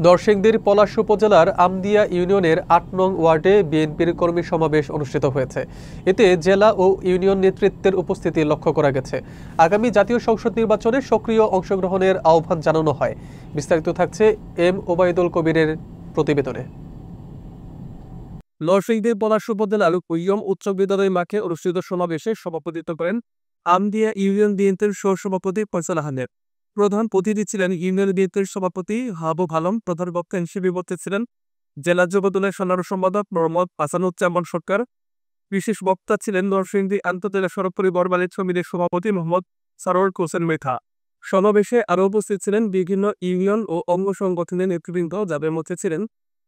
নরসিংদীর পলাশ উপজেলার আমদিয়া ইউনিয়নের ৮ নং ওয়ার্ডে বিএনপির কর্মী সমাবেশ অনুষ্ঠিত হয়েছে। এতে জেলা ও ইউনিয়ন নেতৃত্বের উপস্থিতি লক্ষ্য করা গেছে। আগামী জাতীয় সংসদ নির্বাচনে সক্রিয় অংশগ্রহণের আহ্বান জানানো হয়। বিস্তারিত থাকছে এম ওবায়দুল কবিরের প্রতিবেদনে। নরসিংদীর পলাশ উপজেলার কুইয়ম উচ্চ বিদ্যালয় মাঠে অনুষ্ঠিত সমাবেশে সভাপতিত্ব করেন আমদিয়া ইউনিয়ন বিএনপির সহ-সভাপতি ফয়সাল আহমেদ। প্রধান অতিথি ছিলেন ইউনিয়ন বিএনপির সভাপতি হাবুব আলম। প্রধান বক্তা হিসেবে উপস্থিত ছিলেন জেলা যুবদলের সাধারণ সম্পাদক মোহাম্মদ হাসানুজ্জামান সরকার। বিশেষ বক্তা ছিলেন নরসিংদী আন্তজেলা সড়ক পরিবহন মালিক সমিতির সভাপতি মোহাম্মদ সারোয়ার হোসেন মেথা। সমাবেশে আরও উপস্থিত ছিলেন বিভিন্ন ইউনিয়ন ও অঙ্গ সংগঠনের নেতৃবৃন্দ, যাদের মধ্যে ছিলেন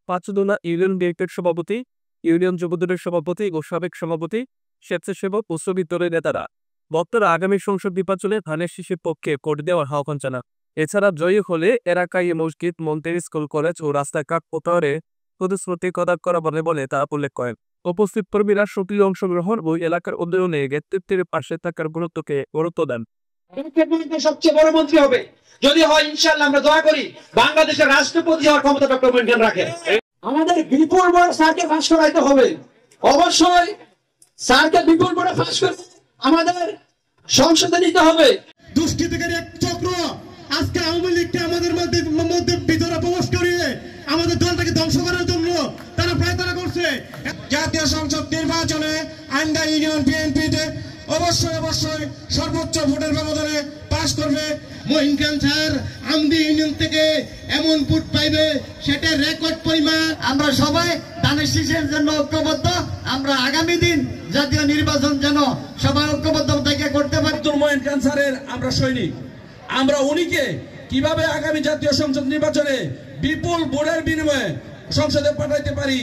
পাঁচদোনা ইউনিয়ন বিএনপির সভাপতি, ইউনিয়ন যুবদলের সভাপতি ও সাবেক সভাপতি, স্বেচ্ছাসেবক ও শ্রমিক দলের নেতারা। বক্তারা আগামী সংসদ নির্বাচনে ধানের শীষের পক্ষে ভোট দেওয়ার আহ্বান জানান। এছাড়া জয়ী হলে এলাকায় মসজিদ, মন্দির, স্কুল, কলেজ ও রাস্তাঘাট প্রত্যয়ের প্রতিশ্রুতি প্রদান করা বলে তা উল্লেখ করেন। উপস্থিত কর্মীরা সক্রিয় অংশগ্রহণ ও এলাকার উন্নয়নে নেতৃত্বের পাশে থাকার গুরুত্ব দেন। সবচেয়ে বড় মন্ত্রী হবে যদি হয়, ইনশাআল্লাহ আমরা দোয়া করি বাংলাদেশের রাষ্ট্রপতি হওয়ার ক্ষমতা ডক্টর মঈন খান রাখেন। আমাদের বিপুল বড় স্যারকে ফাঁস করাইতে হবে, অবশ্যই স্যারকে বিপুল বড় ফাঁস করে আমাদের সংসদে নিতে হবে। দুষ্কৃতিকারী এক চক্র আজকে আওয়ামী লীগকে আমাদের মধ্যে ভিতরে প্রবেশ করিয়ে আমাদের দলটাকে ধ্বংস করার জন্য তারা প্রয়ত্ন করছে। জাতীয় সংসদ নির্বাচনে আমদিয়া ইউনিয়ন বিএনপিতে অবশ্যই সর্বোচ্চ ভোটের ব্যবধানে পাস করবে। মঈন খান স্যার আমদিয়া ইউনিয়ন থেকে এমন ভোট পাইবে সেটা রেকর্ড পরিমাণ। আমরা সবাই ধানের শীষের জন্য ঐক্যবদ্ধ। আমরা আগামী দিন জাতীয় নির্বাচন যেন সবাই ঐক্যবদ্ধ থেকে করতে পারি। মঈন খান স্যারের আমরা সৈনিক। আমরা উনিকে কিভাবে আগামী জাতীয় সংসদ নির্বাচনে বিপুল ভোটের বিনিময়ে সংসদে পাঠাইতে পারি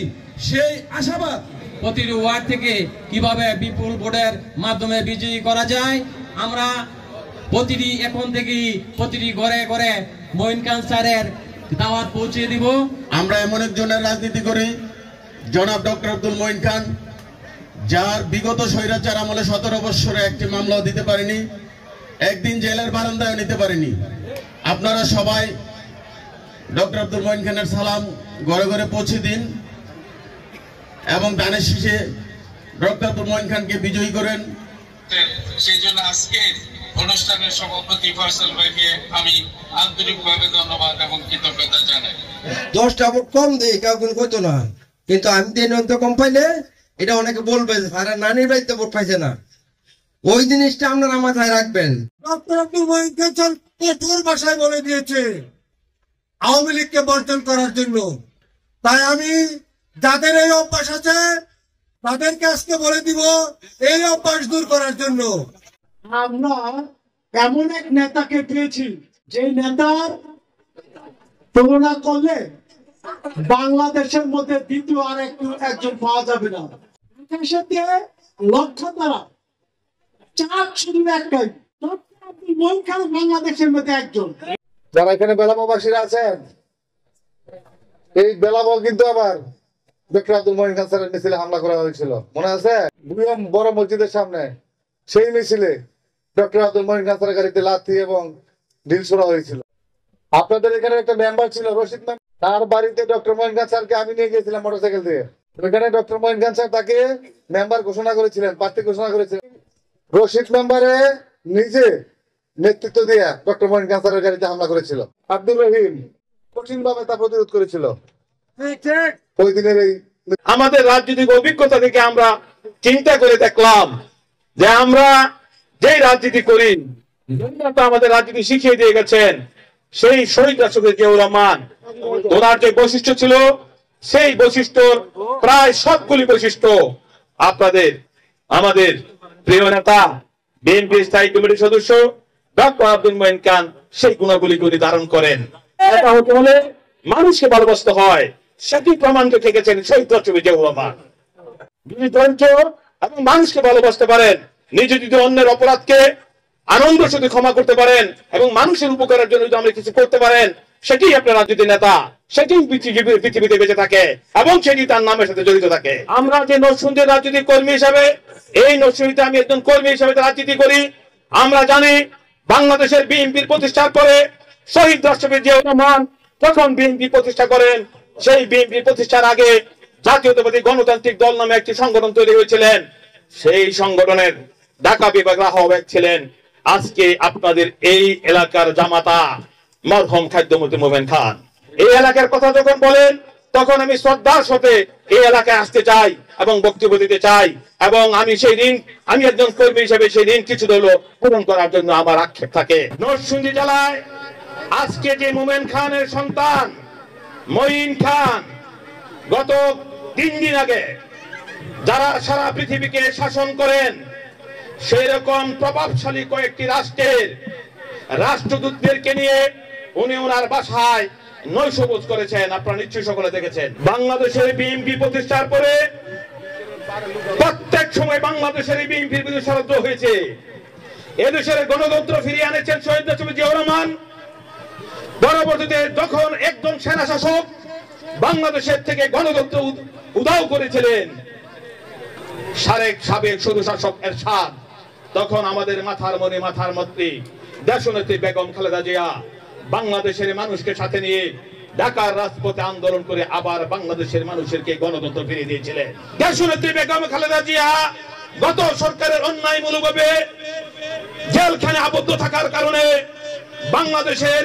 সেই আশাবাদ। প্রতিটি ওয়ার্ড থেকে কিভাবে বিপুল ভোটের মাধ্যমে বিজয়ী করা যায়, আমরা এখন থেকেই প্রতিটি ঘরে ঘরে মঈন খান স্যারের দাওয়াত পৌঁছে দিব। আমরা এমন একজনের রাজনীতি করি, জনাব ডক্টর আব্দুল মঈন খান, যার বিগত স্বৈরাচার আমলে 17 বছরে একটি মামলাও দিতে পারেনি, একদিন জেলের বারান্দায় নিতে পারেনি। আপনারা সবাই ডক্টর আব্দুল মঈন খানের সালাম ঘরে ঘরে পৌঁছে দিন এবং ধানের শীষে ডক্টর আব্দুল মঈন খানকে বিজয়ী করেন। সেই জন্য আজকে অনুষ্ঠানের সভাপতি ফয়সাল ভাইকে আমি আন্তরিকভাবে ধন্যবাদ এবং কৃতজ্ঞতা জানাই। 10টা ভোট কম দেয় কেউ কিন্তু কইতো না, কিন্তু আমি তো কম পাইলে এটা অনেকে বলবে নানির বাড়িতে ভোট পাইছে না। ওই জিনিসটা আপনারা মাথায় রাখবেন। ডক্টর আব্দুল মঈন খান কঠোর ভাষায় বলে দিয়েছে আওয়ামী লীগকে বর্জন করার জন্য। তাই আমি যাদের এই অভ্যাস আছে তাদেরকে আজকে বলে দিব এই অভ্যাস দূর করার জন্য। আমরা এমন এক নেতাকে পেয়েছি যে নেতার তুলনা করলে বাংলাদেশের মধ্যে দ্বিতীয় আর একজন পাওয়া যাবে না। লক্ষ্য তারা চাপ শুধু একটাই, মঈন খান বাংলাদেশের মধ্যে একজন। যারা এখানে বেলাবাসীরা আছেন, এই বেলাবল কিন্তু আবার ডক্টর আব্দুল মঈন খান স্যারের মিছিলে হামলা করা হয়েছিল, মনে আছে? বড় মসজিদের সামনে সেই মিছিলে ডক্টর আব্দুল মঈন খান স্যারের গাড়িতে লাথি এবং ঢিল ছোড়া হয়েছিল। আপনাদের এখানে একটা মেম্বার ছিল রশিদ মেম্বার, তার বাড়িতে ডক্টর মঈন খান স্যারকে আমি নিয়ে গিয়েছিলাম মোটরসাইকেল দিয়ে। ওইখানে ডক্টর মঈন খান স্যার তাকে মেম্বার ঘোষণা করেছিলেন, প্রার্থী ঘোষণা করেছিলেন। রশিদ মেম্বারে নিজে নেতৃত্ব দিয়ে ডক্টর মঈন খান স্যারের গাড়িতে হামলা করেছিল। আব্দুর রহিম কঠিন ভাবে তা প্রতিরোধ করেছিল। ওই দিনের এই আমাদের রাজনৈতিক অভিজ্ঞতা থেকে আমরা চিন্তা করে দেখলাম যে আমরা যেই রাজনীতি করি, আমাদের রাজনীতি শিখিয়ে দিয়ে গেছেন সেই শহীদ রাষ্ট্রপতি জিয়াউর রহমান, ওনার যে বৈশিষ্ট্য ছিল সেই বৈশিষ্ট্যর প্রায় সবগুলি বৈশিষ্ট্য আপনাদের আমাদের প্রিয় নেতা বিএনপি স্থায়ী কমিটির সদস্য ডক্টর আব্দুল মঈন খান সেই গুণাবলী ধারণ করেন। এটা হতে হলে মানুষকে ভালোবাসতে হয়, সেটি প্রমাণ রেখে গেছেন শহীদ রাষ্ট্রপতি জিয়াউর রহমান। এবং মানুষকে ভালোবাসতে পারেন, নিজে যদি অন্যের অপরাধকে আনন্দের সাথে ক্ষমা করতে পারেন এবং মানুষের উপকারের জন্য যদি আমরা কিছু করতে পারেন, সেটি আপনার রাজনীতি নেতা, সেটি পৃথিবীতে বেঁচে থাকে এবং সেটি তার নামের সাথে জড়িত থাকে। আমরা যে নরসিংদীর রাজনৈতিক কর্মী হিসাবে, এই নরসিংদীতে আমি একজন কর্মী হিসাবে রাজনীতি করি। আমরা জানি বাংলাদেশের বিএনপির প্রতিষ্ঠার পরে শহীদ রাষ্ট্রপতি জিয়াউর রহমান যখন বিএনপি প্রতিষ্ঠা করেন, সেই বিএনপি প্রতিষ্ঠার আগে জাতীয়তাবাদী গণতান্ত্রিক দল নামে একটি সংগঠন তৈরি হয়েছিলেন। সেই সংগঠনের ঢাকা বিভাগের আহ্বায়ক ছিলেন আজকে আপনাদের এই এলাকার জামাতা মরহুম খাদ্যমন্ত্রী মোমেন খান। এই এলাকার কথা যখন বলেন, তখন আমি শ্রদ্ধার সাথে এই এলাকায় আসতে চাই এবং বক্তব্য দিতে চাই, এবং আমি সেই ঋণ, আমি একজন কর্মী হিসেবে সেই ঋণ কিছু হলেও পূরণ করার জন্য আমার আক্ষেপ থাকে। নরসিংদী জেলায় আজকে যে মোমেন খানের সন্তান মঈন খান, গত 3 দিন আগে যারা সারা পৃথিবীকে শাসন করেন, সেই রকম প্রভাবশালী কয়েকটি রাষ্ট্রের রাষ্ট্রদূতদেরকে নিয়ে উনি ওনার বাসায় নৈশভোজ করেছেন। আপনারা নিশ্চয়ই সকলে দেখেছেন। বাংলাদেশের বিএনপি প্রতিষ্ঠার পরে প্রত্যেক সময় বাংলাদেশের বিএনপির বিরুদ্ধে ষড়যন্ত্র হয়েছে। এদেশের গণতন্ত্র ফিরিয়ে আনেছেন শহীদ রাষ্ট্রপতি জিয়াউর রহমান। পরবর্তীতে যখন একজন সেনা শাসক বাংলাদেশের থেকে গণতন্ত্র উধাও করেছিলেন সাবেক স্বৈরশাসক এরশাদ, তখন আমাদের মাথার মনে মাথার মধ্যে দেশনেত্রী বেগম খালেদা জিয়া বাংলাদেশের মানুষকে সাথে নিয়ে ঢাকার রাজপথে আন্দোলন করে আবার বাংলাদেশের মানুষেরকে গণতন্ত্র ফিরিয়ে দিয়েছিলেন। দেশনেত্রী বেগম খালেদা জিয়া গত সরকারের অন্যায়মূলকভাবে জেলখানে আবদ্ধ থাকার কারণে বাংলাদেশের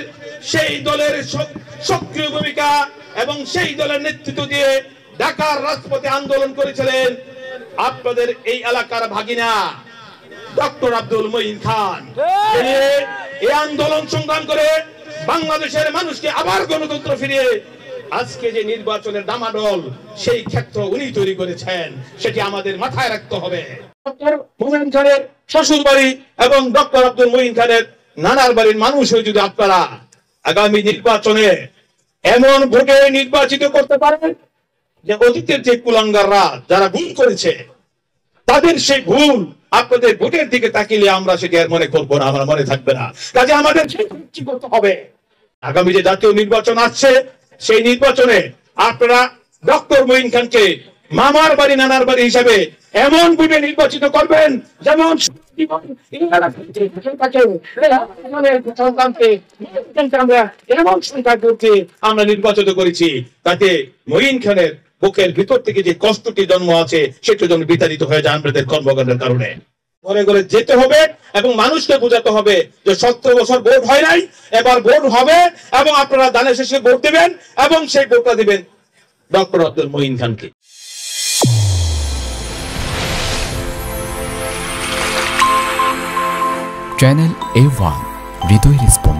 সেই দলের সক্রিয় ভূমিকা এবং সেই দলের নেতৃত্ব দিয়ে ঢাকার রাজপথে আন্দোলন করেছিলেন আপনাদের এই এলাকার ভাগিনা ডক্টর আব্দুল মঈন খান। এই আন্দোলন সংগ্রাম করে বাংলাদেশের মানুষকে আবার গণতন্ত্র ফিরিয়ে আজকে যে নির্বাচনের ডামাডোল, সেই ক্ষেত্র উনি তৈরি করেছেন, সেটি আমাদের মাথায় রাখতে হবে। ডক্টর মোমেন খানের শ্বশুর বাড়ি এবং ডক্টর আব্দুল মঈন খানের নানার বাড়ির মানুষ হয়ে যদি আপনারা আগামী নির্বাচনে এমন ভোটে নির্বাচিত করতে পারেন যে অতীতের যে কুলাঙ্গাররা যারা ভুল করেছে তাদের সেই ভুল আপনাদের ভোটের দিকে তাকিলে আমরা সেটি আর মনে করবো না, আমার মনে থাকবে না। কাজে আমাদের কি করতে হবে, আগামী যে জাতীয় নির্বাচন আসছে সেই নির্বাচনে আপনারা ডক্টর মঈন খানকে মামার বাড়ি নানার বাড়ি হিসাবে এমন ভোটে নির্বাচিত করবেন যেমন আমরা নির্বাচিত করেছি, তাতে মঈন খানের বুকের ভিতর থেকে যে কষ্টটি জন্ম আছে সেটা যেন বিতাড়িত হয়ে যায় আমাদের কর্মকাণ্ডের কারণে। ঘরে ঘরে যেতে হবে এবং মানুষকে বোঝাতে হবে যে 17 বছর ভোট হয় নাই, এবার ভোট হবে এবং আপনারা দানের শেষে ভোট দেবেন এবং সেই ভোটটা দিবেন ডক্টর আব্দুল মঈন খানকে। চ্যানেল A1 হৃদয় রেসপন্স।